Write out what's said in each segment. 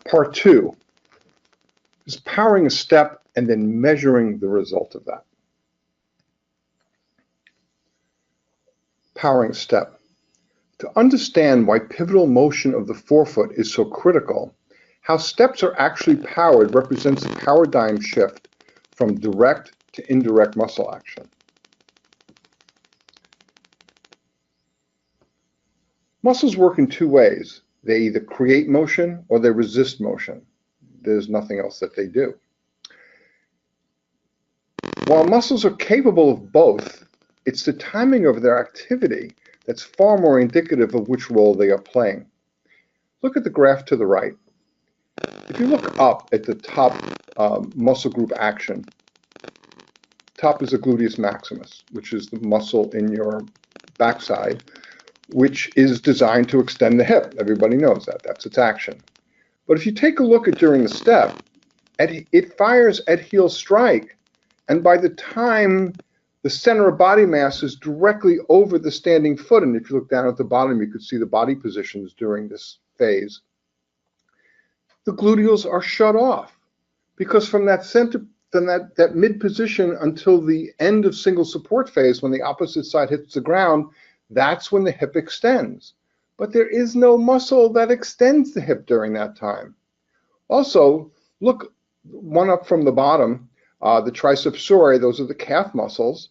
Part 2 is powering a step and then measuring the result of that. Powering a step. To understand why pivotal motion of the forefoot is so critical, how steps are actually powered represents a paradigm shift from direct to indirect muscle action. Muscles work in two ways. They either create motion or they resist motion. There's nothing else that they do. While muscles are capable of both, it's the timing of their activity that's far more indicative of which role they are playing. Look at the graph to the right. If you look up at the top muscle group action, top is the gluteus maximus, which is the muscle in your backside, which is designed to extend the hip. Everybody knows that. That's its action. But if you take a look at during the step, it fires at heel strike, and by the time the center of body mass is directly over the standing foot, and if you look down at the bottom, you could see the body positions during this phase, the gluteals are shut off, because from that center, from that mid position until the end of single support phase, when the opposite side hits the ground, that's when the hip extends. But there is no muscle that extends the hip during that time. Also, look one up from the bottom, the tricepsori, those are the calf muscles.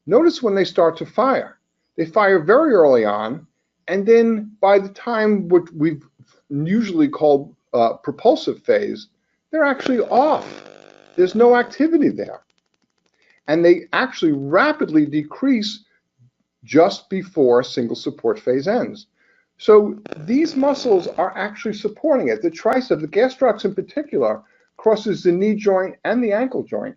Notice when they start to fire. They fire very early on, and then by the time what we've usually called propulsive phase, they're actually off. There's no activity there. And they actually rapidly decrease just before single support phase ends. So these muscles are actually supporting it. The tricep, the gastrocs in particular, crosses the knee joint and the ankle joint.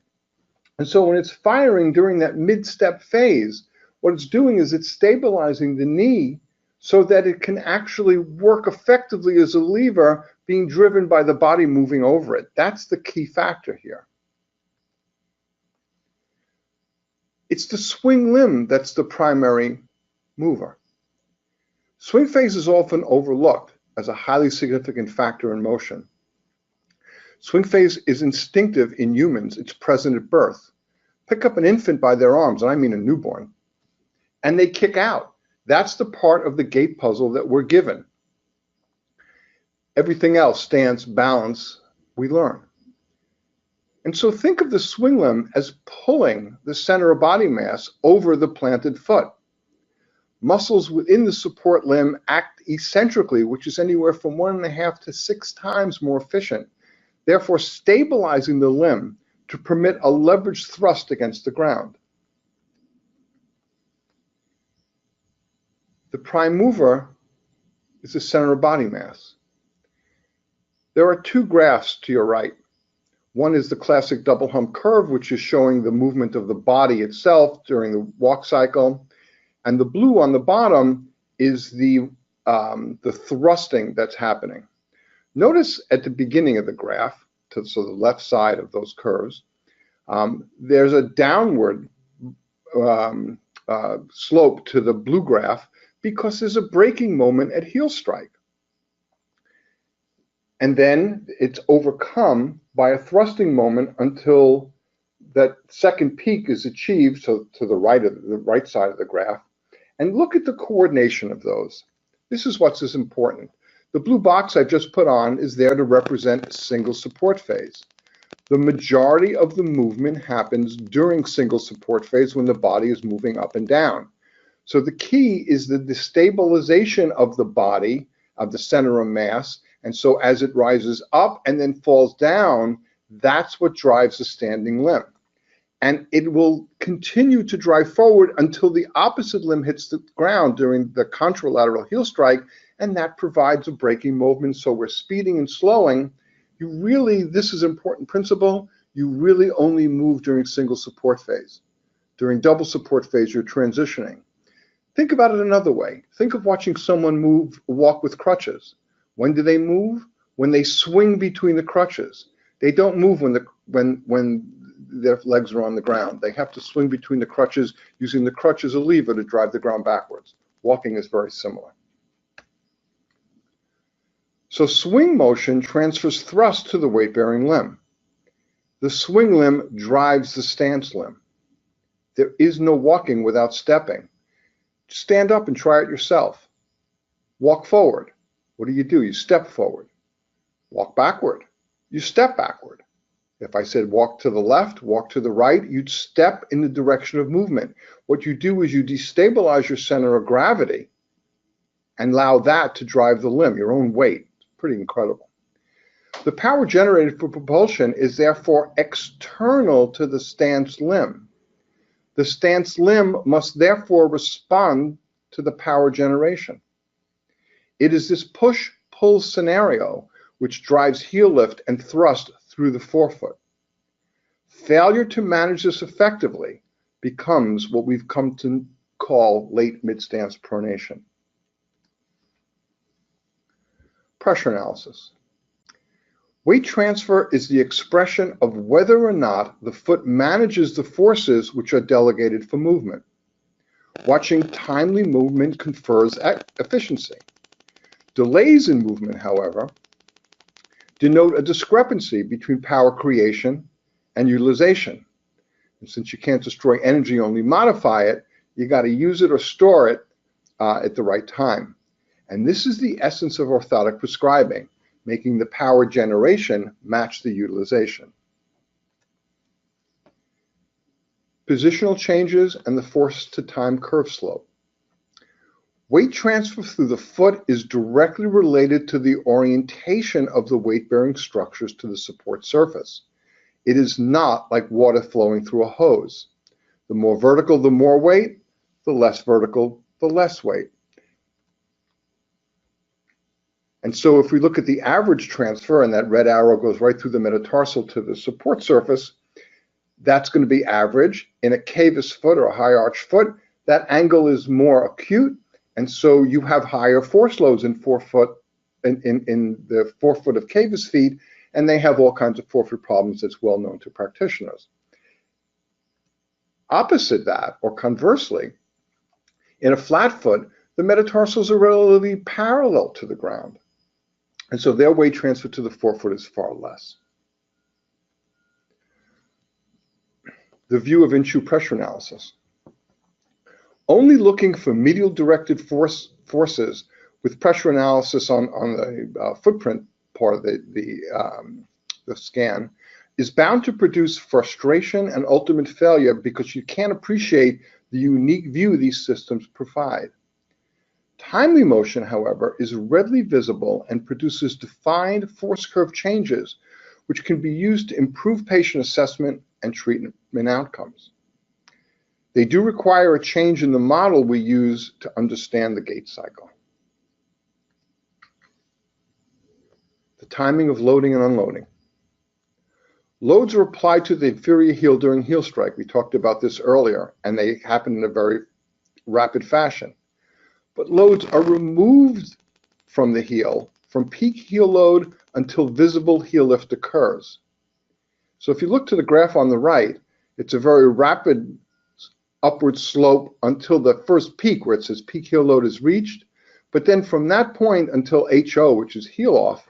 And so when it's firing during that mid-step phase, what it's doing is it's stabilizing the knee so that it can actually work effectively as a lever being driven by the body moving over it. That's the key factor here. It's the swing limb that's the primary mover. Swing phase is often overlooked as a highly significant factor in motion. Swing phase is instinctive in humans. It's present at birth. Pick up an infant by their arms, and I mean a newborn, and they kick out. That's the part of the gait puzzle that we're given. Everything else, stance, balance, we learn. And so think of the swing limb as pulling the center of body mass over the planted foot. Muscles within the support limb act eccentrically, which is anywhere from 1.5 to 6 times more efficient, therefore stabilizing the limb to permit a leveraged thrust against the ground. The prime mover is the center of body mass. There are 2 graphs to your right. One is the classic double hump curve, which is showing the movement of the body itself during the walk cycle. And the blue on the bottom is the thrusting that's happening. Notice at the beginning of the graph, so the left side of those curves, there's a downward slope to the blue graph because there's a braking moment at heel strike. And then it's overcome by a thrusting moment until that second peak is achieved, so to the right side of the graph. And look at the coordination of those. This is what's as important. The blue box I just put on is there to represent a single support phase. The majority of the movement happens during single support phase when the body is moving up and down. So the key is the destabilization of the body, of the center of mass, and so as it rises up and then falls down, that's what drives the standing limb. And it will continue to drive forward until the opposite limb hits the ground during the contralateral heel strike, and that provides a braking movement. So we're speeding and slowing. This is an important principle, you really only move during single support phase. During double support phase, you're transitioning. Think about it another way. Think of watching someone walk with crutches. When do they move? When they swing between the crutches. They don't move when their legs are on the ground. They have to swing between the crutches, using the crutch as a lever to drive the ground backwards. Walking is very similar. So swing motion transfers thrust to the weight-bearing limb. The swing limb drives the stance limb. There is no walking without stepping. Stand up and try it yourself. Walk forward. What do? You step forward. Walk backward. You step backward. If I said walk to the left, walk to the right, you'd step in the direction of movement. What you do is you destabilize your center of gravity and allow that to drive the limb, your own weight. It's pretty incredible. The power generated for propulsion is therefore external to the stance limb. The stance limb must therefore respond to the power generation. It is this push-pull scenario which drives heel lift and thrust through the forefoot. Failure to manage this effectively becomes what we've come to call late mid-stance pronation. Pressure analysis. Weight transfer is the expression of whether or not the foot manages the forces which are delegated for movement. Watching timely movement confers efficiency. Delays in movement, however, denote a discrepancy between power creation and utilization. And since you can't destroy energy, only modify it, you got to use it or store it at the right time. And this is the essence of orthotic prescribing, making the power generation match the utilization. Positional changes and the force to time curve slope. Weight transfer through the foot is directly related to the orientation of the weight-bearing structures to the support surface. It is not like water flowing through a hose. The more vertical, the more weight. The less vertical, the less weight. And so if we look at the average transfer, and that red arrow goes right through the metatarsal to the support surface, that's going to be average. In a cavus foot or a high arch foot, that angle is more acute, and so you have higher force loads in forefoot, in the forefoot of cavus feet, and they have all kinds of forefoot problems that's well known to practitioners. Opposite that, or conversely, in a flat foot, the metatarsals are relatively parallel to the ground. And so their weight transfer to the forefoot is far less. The view of in-shoe pressure analysis. Only looking for medial directed forces with pressure analysis on the footprint part of the scan is bound to produce frustration and ultimate failure because you can't appreciate the unique view these systems provide. Timely motion, however, is readily visible and produces defined force curve changes, which can be used to improve patient assessment and treatment outcomes. They do require a change in the model we use to understand the gait cycle. The timing of loading and unloading. Loads are applied to the inferior heel during heel strike. We talked about this earlier, and they happen in a very rapid fashion. But loads are removed from the heel from peak heel load until visible heel lift occurs. So if you look to the graph on the right, it's a very rapid upward slope until the first peak where it says peak heel load is reached. But then from that point until HO, which is heel off,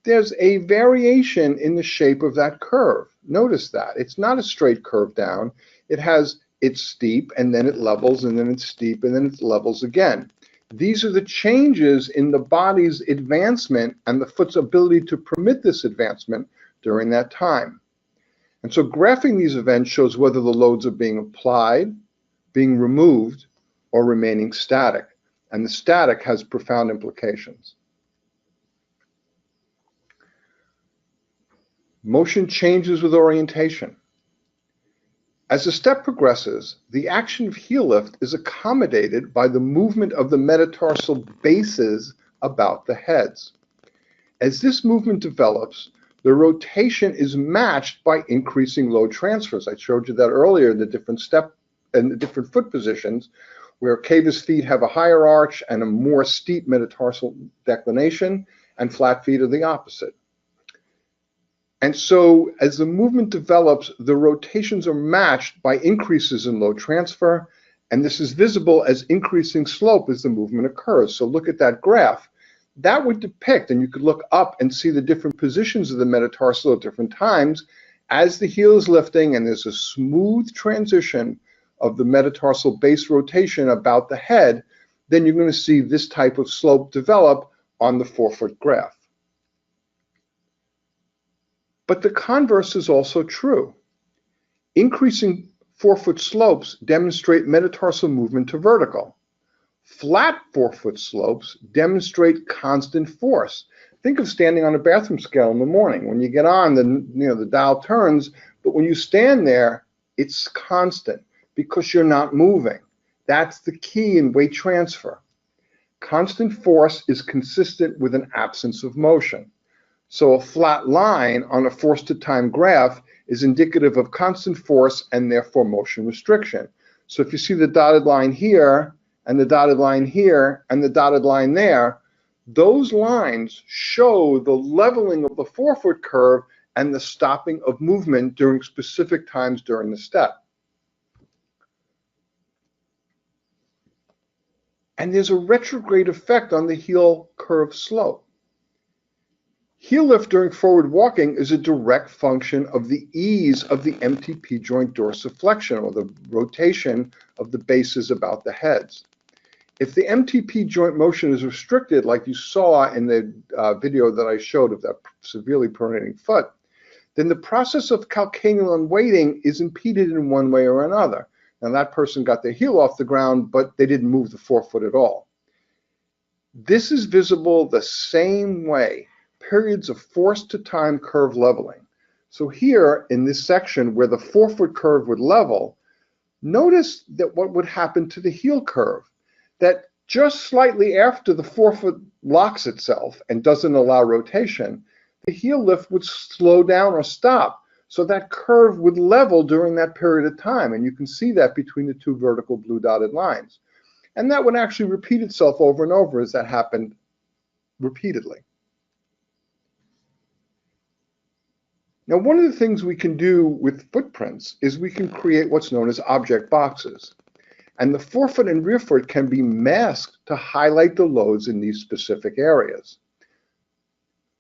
there's a variation in the shape of that curve. Notice that. It's not a straight curve down. It's steep, and then it levels, and then it's steep, and then it levels again. These are the changes in the body's advancement and the foot's ability to permit this advancement during that time. And so graphing these events shows whether the loads are being applied, being removed, or remaining static. And the static has profound implications. Motion changes with orientation. As the step progresses, the action of heel lift is accommodated by the movement of the metatarsal bases about the heads. As this movement develops, the rotation is matched by increasing load transfers. I showed you that earlier in the different step and the different foot positions, where cavus feet have a higher arch and a more steep metatarsal declination, and flat feet are the opposite. And so as the movement develops, the rotations are matched by increases in load transfer, and this is visible as increasing slope as the movement occurs. So look at that graph. that would depict, and you could look up and see the different positions of the metatarsal at different times as the heel is lifting, and there's a smooth transition of the metatarsal base rotation about the head, then you're going to see this type of slope develop on the forefoot graph. But the converse is also true. Increasing forefoot slopes demonstrate metatarsal movement to vertical. Flat forefoot slopes demonstrate constant force. Think of standing on a bathroom scale in the morning. When you get on, the dial turns, but when you stand there, it's constant because you're not moving. That's the key in weight transfer. Constant force is consistent with an absence of motion. So a flat line on a force to time graph is indicative of constant force and therefore motion restriction. So if you see the dotted line here, and the dotted line here, and the dotted line there, those lines show the leveling of the forefoot curve and the stopping of movement during specific times during the step. And there's a retrograde effect on the heel curve slope. Heel lift during forward walking is a direct function of the ease of the MTP joint dorsiflexion, or the rotation of the bases about the heads. If the MTP joint motion is restricted, like you saw in the video that I showed of that severely pronating foot, then the process of calcaneal unweighting is impeded in one way or another. Now that person got their heel off the ground, but they didn't move the forefoot at all. This is visible the same way, periods of force to time curve leveling. So here in this section where the forefoot curve would level, notice that what would happen to the heel curve, that just slightly after the forefoot locks itself and doesn't allow rotation, the heel lift would slow down or stop. So that curve would level during that period of time, and you can see that between the two vertical blue dotted lines. And that would actually repeat itself over and over as that happened repeatedly. Now, one of the things we can do with footprints is we can create what's known as object boxes. And the forefoot and rear foot can be masked to highlight the loads in these specific areas.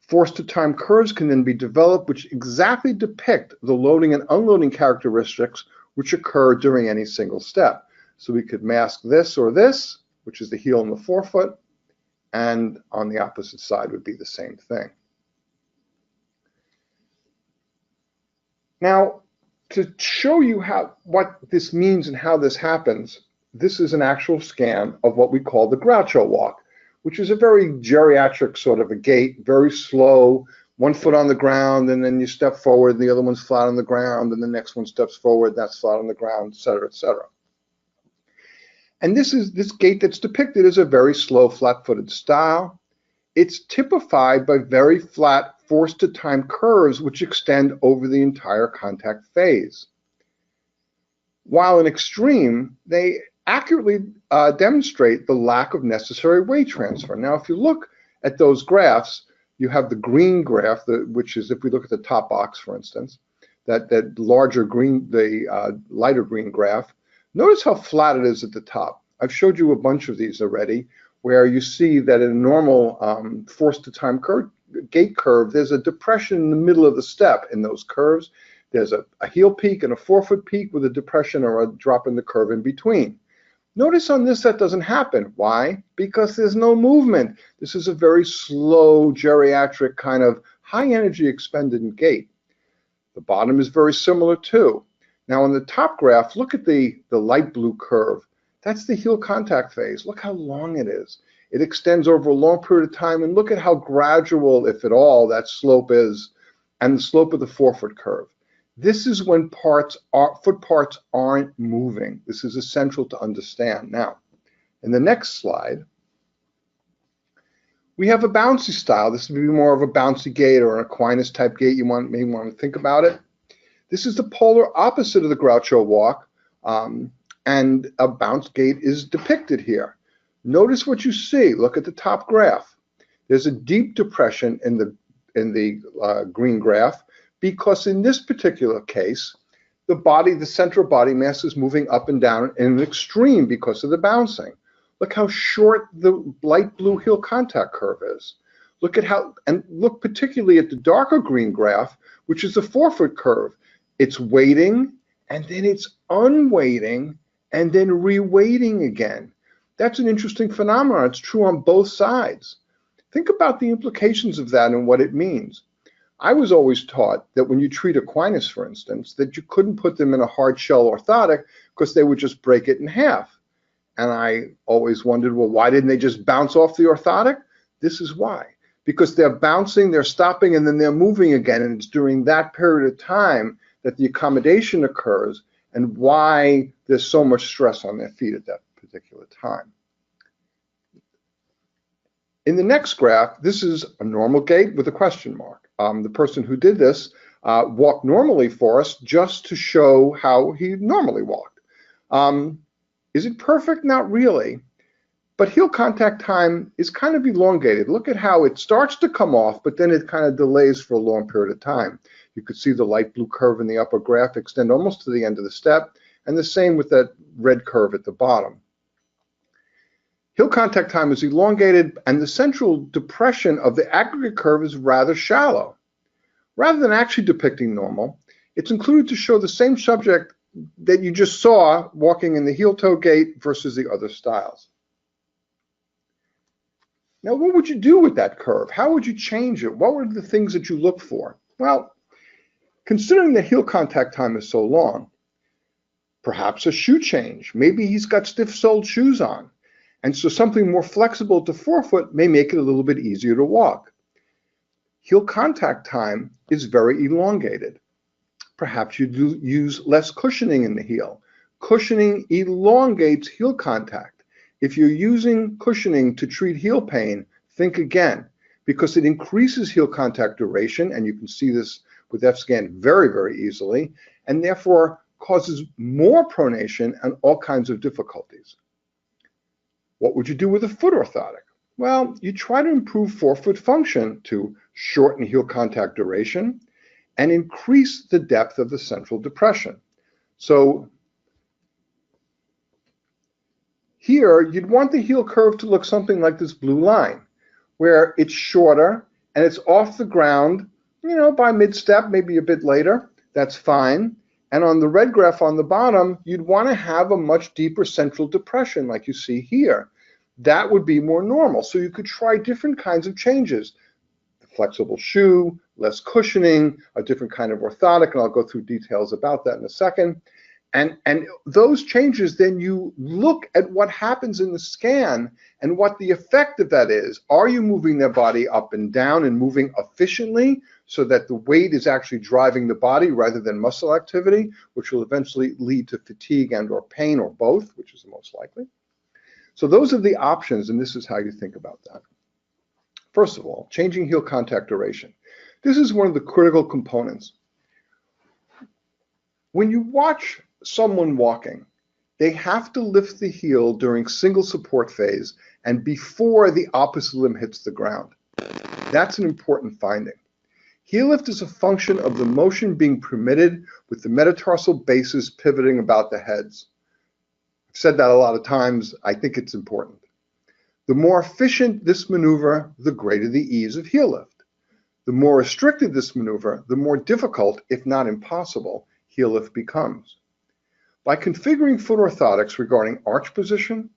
Force to time curves can then be developed which exactly depict the loading and unloading characteristics which occur during any single step. So we could mask this or this, which is the heel and the forefoot, and on the opposite side would be the same thing. Now, to show you what this means and how this happens, this is an actual scan of what we call the Groucho walk, which is a very geriatric sort of a gait, very slow, one foot on the ground, and then you step forward, and the other one's flat on the ground, and the next one steps forward, that's flat on the ground, et cetera, et cetera. And this gait that's depicted as a very slow, flat-footed style. It's typified by very flat force-to-time curves which extend over the entire contact phase. While in extreme, they accurately demonstrate the lack of necessary weight transfer. Now, if you look at those graphs, you have the green graph, which is, if we look at the top box, for instance, that larger green, the lighter green graph. Notice how flat it is at the top. I've showed you a bunch of these already, where you see that in a normal force-to-time gait curve, there's a depression in the middle of the step in those curves. There's a heel peak and a forefoot peak with a depression or a drop in the curve in between. Notice on this that doesn't happen. Why? Because there's no movement. This is a very slow, geriatric kind of high energy expended gait. The bottom is very similar too. Now on the top graph, look at the light blue curve. That's the heel contact phase. Look how long it is. It extends over a long period of time, and look at how gradual, if at all, that slope is, and the slope of the forefoot curve. This is when foot parts aren't moving. This is essential to understand. Now, in the next slide, we have a bouncy style. This would be more of a bouncy gait or an Aquinas type gait. You may want to think about it. This is the polar opposite of the Groucho walk, and a bounce gait is depicted here. Notice what you see. Look at the top graph. There's a deep depression in the green graph, because in this particular case, the central body mass is moving up and down in an extreme because of the bouncing. Look how short the light blue heel contact curve is. Look at how, and look particularly at the darker green graph, which is the forefoot curve. It's weighting, and then it's unweighting, and then reweighting again. That's an interesting phenomenon. It's true on both sides. Think about the implications of that and what it means. I was always taught that when you treat Aquinas, for instance, that you couldn't put them in a hard shell orthotic because they would just break it in half. And I always wondered, well, why didn't they just bounce off the orthotic? This is why. Because they're bouncing, they're stopping, and then they're moving again. And it's during that period of time that the accommodation occurs and why there's so much stress on their feet at that particular time. In the next graph, this is a normal gait with a question mark. The person who did this walked normally for us just to show how he normally walked. Is it perfect? Not really. But heel contact time is kind of elongated. Look at how it starts to come off, but then it kind of delays for a long period of time. You could see the light blue curve in the upper graph extend almost to the end of the step, and the same with that red curve at the bottom. Heel contact time is elongated, and the central depression of the aggregate curve is rather shallow. Rather than actually depicting normal, it's included to show the same subject that you just saw walking in the heel-toe gait versus the other styles. Now, what would you do with that curve? How would you change it? What were the things that you look for? Well, considering that heel contact time is so long, perhaps a shoe change. Maybe he's got stiff-soled shoes on. And so something more flexible to forefoot may make it a little bit easier to walk. Heel contact time is very elongated. Perhaps you do use less cushioning in the heel. Cushioning elongates heel contact. If you're using cushioning to treat heel pain, think again, because it increases heel contact duration, and you can see this with Tekscan very, very easily, and therefore causes more pronation and all kinds of difficulties. What would you do with a foot orthotic? Well, you try to improve forefoot function to shorten heel contact duration and increase the depth of the central depression. So here, you'd want the heel curve to look something like this blue line, where it's shorter and it's off the ground, by mid-step, maybe a bit later. That's fine. And on the red graph on the bottom, you'd want to have a much deeper central depression like you see here. That would be more normal. So you could try different kinds of changes. A flexible shoe, less cushioning, a different kind of orthotic, and I'll go through details about that in a second. And those changes, then you look at what happens in the scan and what the effect of that is. Are you moving their body up and down and moving efficiently so that the weight is actually driving the body rather than muscle activity, which will eventually lead to fatigue and or pain or both, which is the most likely. So those are the options, and this is how you think about that. First of all, changing heel contact duration. This is one of the critical components. When you watch someone walking, they have to lift the heel during single support phase and before the opposite limb hits the ground. That's an important finding. Heel lift is a function of the motion being permitted with the metatarsal bases pivoting about the heads. I've said that a lot of times. I think it's important. The more efficient this maneuver, the greater the ease of heel lift. The more restricted this maneuver, the more difficult, if not impossible, heel lift becomes. By configuring foot orthotics regarding arch position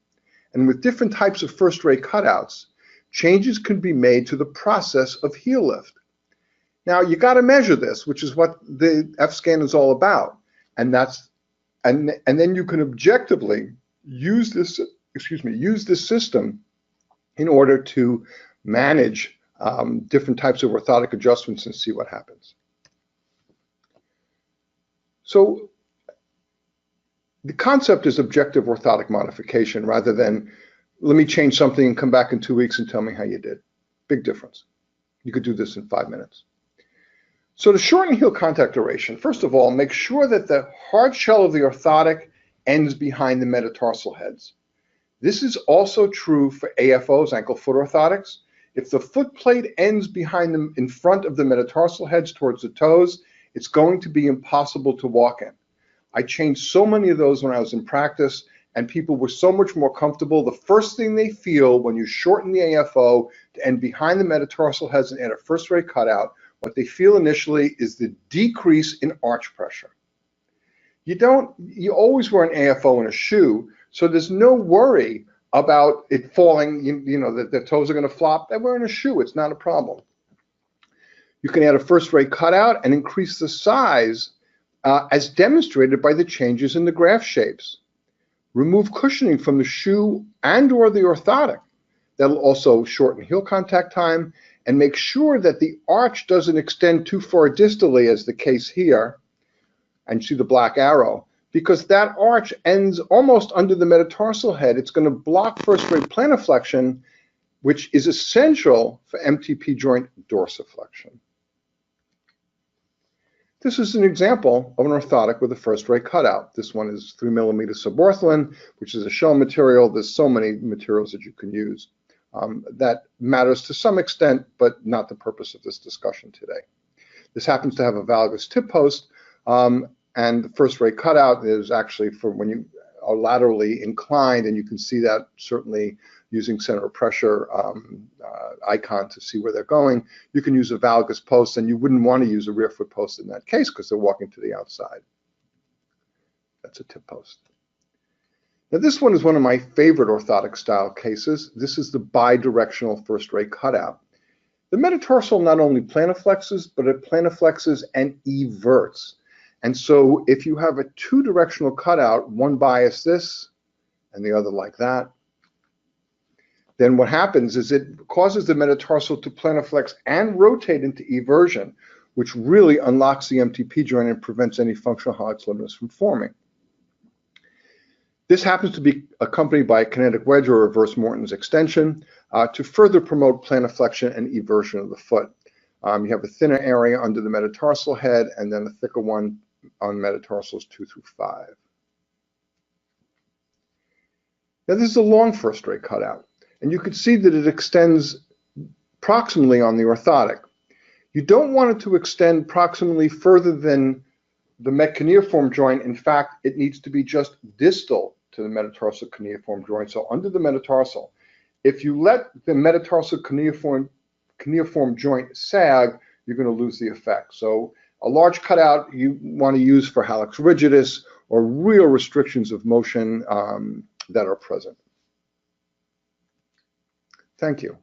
and with different types of first-ray cutouts, changes can be made to the process of heel lift. Now, you got to measure this, which is what the F-scan is all about, and then you can objectively use this system in order to manage different types of orthotic adjustments and see what happens. So the concept is objective orthotic modification rather than let me change something and come back in 2 weeks and tell me how you did. Big difference. You could do this in 5 minutes. So to shorten heel contact duration, first of all, make sure that the hard shell of the orthotic ends behind the metatarsal heads. This is also true for AFOs, ankle foot orthotics. If the foot plate ends behind them in front of the metatarsal heads towards the toes, it's going to be impossible to walk in. I changed so many of those when I was in practice, and people were so much more comfortable. The first thing they feel when you shorten the AFO to end behind the metatarsal heads and add a first ray cutout, what they feel initially is the decrease in arch pressure. You always wear an AFO in a shoe, so there's no worry about it falling, that the toes are going to flop. They're wearing a shoe, it's not a problem. You can add a first ray cutout and increase the size as demonstrated by the changes in the graft shapes. Remove cushioning from the shoe and or the orthotic. That'll also shorten heel contact time, and make sure that the arch doesn't extend too far distally, as the case here, and see the black arrow, because that arch ends almost under the metatarsal head. It's going to block first ray plantarflexion, which is essential for MTP joint dorsiflexion. This is an example of an orthotic with a first ray cutout. This one is 3 mm subortholon, which is a shell material. There's so many materials that you can use. That matters to some extent, but not the purpose of this discussion today. This happens to have a valgus tip post, and the first ray cutout is actually for when you are laterally inclined, and you can see that certainly using center of pressure icon to see where they're going. You can use a valgus post, and you wouldn't want to use a rear foot post in that case because they're walking to the outside. That's a tip post. Now this one is one of my favorite orthotic style cases. This is the bidirectional first ray cutout. The metatarsal not only plantarflexes, but it plantarflexes and everts. And so if you have a two-directional cutout, one bias this and the other like that, then what happens is it causes the metatarsal to plantarflex and rotate into eversion, which really unlocks the MTP joint and prevents any functional hallux limitus from forming. This happens to be accompanied by a kinetic wedge or reverse Morton's extension to further promote plantarflexion and eversion of the foot. You have a thinner area under the metatarsal head and then a thicker one on metatarsals 2 through 5. Now this is a long first ray cutout, and you can see that it extends proximally on the orthotic. You don't want it to extend proximally further than the metcuneiform joint. In fact, it needs to be just distal to the metatarsal cuneiform joint, so under the metatarsal. If you let the metatarsal cuneiform joint sag, you're going to lose the effect. So a large cutout you want to use for hallux rigidus or real restrictions of motion that are present. Thank you.